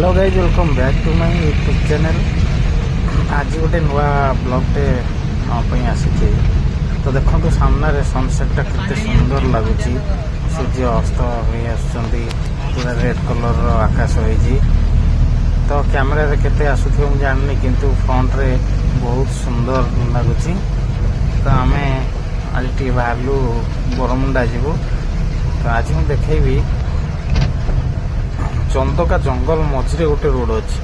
Hello guys welcome back to my YouTube channel. आज गोटे नुआ ब्लॉगटे आसी तो देखो सामने सनसेटा केते सुंदर लगुच। सूर्य अस्त हो पूरा रेड कलर आकाश होइजी। तो कैमेरा रे केते आसुथिबो मु जाननी किंतु फ्रंट रे बहुत सुंदर लगुच। तो आमे आज टी बाहरलु बरमुंडा जीवु। तो आज मु देखेबी चंदका जंगल मझिरे गोटे रोड अच्छी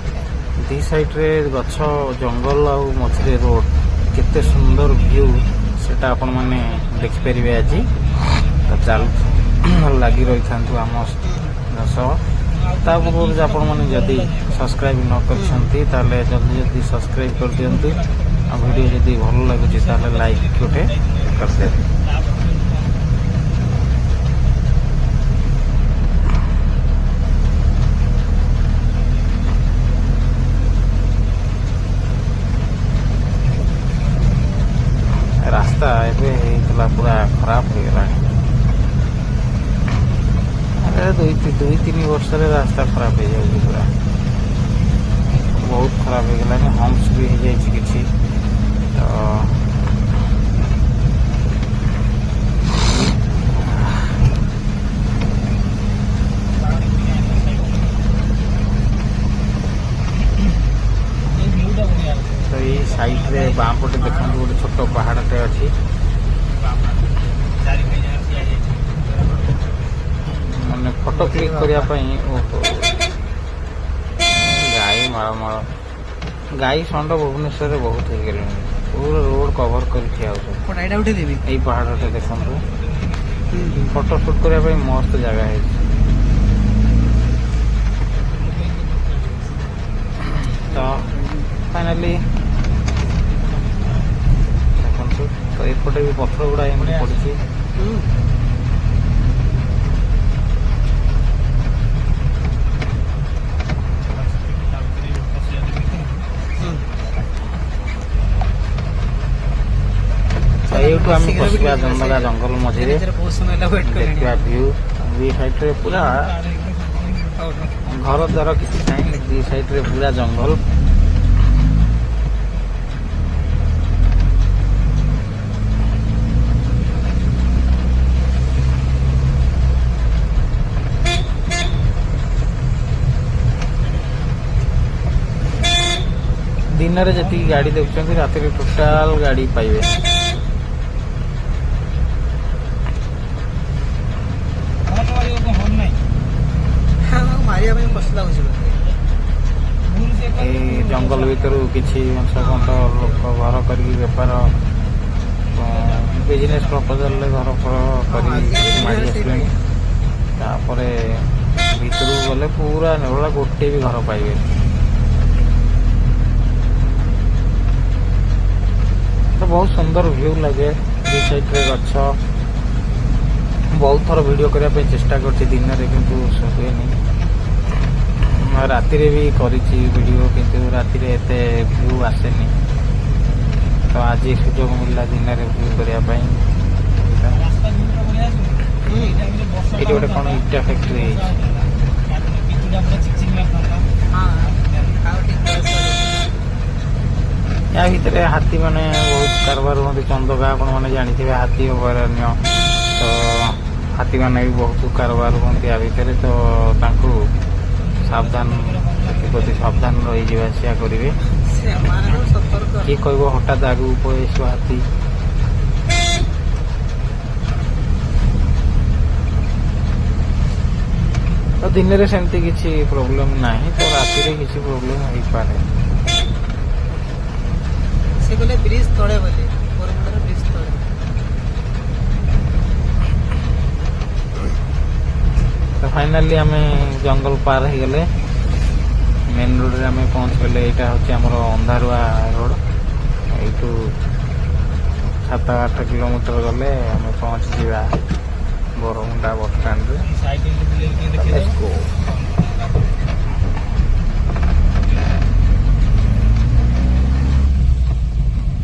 दी साइड रे गछ जंगल आ मझिरे रोड केते सुंदर व्यू सेटा आपण माने देखि परिबे। आज तो चाल लगी रही था आम दस ता पूर्व आपण माने जदि सब्सक्राइब न करछंती ताले जल्दी जल्दी सब्सक्राइब कर दियंतु। आ वीडियो जदि भल लागुची ताले लाइक गोटे कर दे। रास्ता एबे पूरा खराब हो गला। अरे दुई तीन वर्ष रास्ता खराब हो जाए पूरा बहुत खराब हो गला। हम्प्स भी हो जाए किसी तो ये साइड रे बाम पटे देखो गोटे छोट पहाड़टे अच्छी मैंने फोटो क्लिक करने गाई माड़ गाई षंड भुवनेश्वर बहुत हो गले पूरा रोड कवर कर पहाड़टे देखो फोटो शूट करने मस्त जगह है। तो फाइनाली तो एपटे भी पथर गुड़ा पड़ी पशा जंगला जंगल मझे देखा व्यू दी साइड रे पूरा घर द्वार किसी नहीं दी साइड रे पूरा जंगल। दिन में जी गाड़ी देखते रात टोटाल गाड़ी पाइबे। जंगल भीतर किसी लोक घर कर बेपार बिजनेस प्रपोजल घर कर भीतर गले पूरा निरा गोटे भी घर पाइबे। तो बहुत सुंदर व्यू लगे दी साइड रे गछ बहुत थर वीडियो करने चेष्टा कर दिन में किंतु हुए राति रे भी करी वीडियो किंतु राति रे एते व्यू आसेनी। तो आज सुजोग मिलला दिन में व्यू करने ये गोटे कौन इटा फैक्ट्री या भितर हाथी माने बहुत कारबार होती चंदका आपण मैंने जानी हाथी अभयारण्य। तो हाथी माने भी बहुत कारबार होती या भितर। तो तांको सावधान प्रति सावधान रही जावासिया करेंगे किए कह हठात आगू पलैस हाथी। तो दिन में सेमती किसी प्रोब्लेम ना तो राति रे किसी प्रोब्लेम हो पारे। ब्रिज तले ब्रिज तले तो फाइनाली आम जंगल पार हो गले मेन रोड रे आम पहुँच गले। यहाँ हूँ अंधारुआ रोड यू 7-8 किलोमीटर गले आम पहुँच जा बरमुंडा बस स्टाण्ड।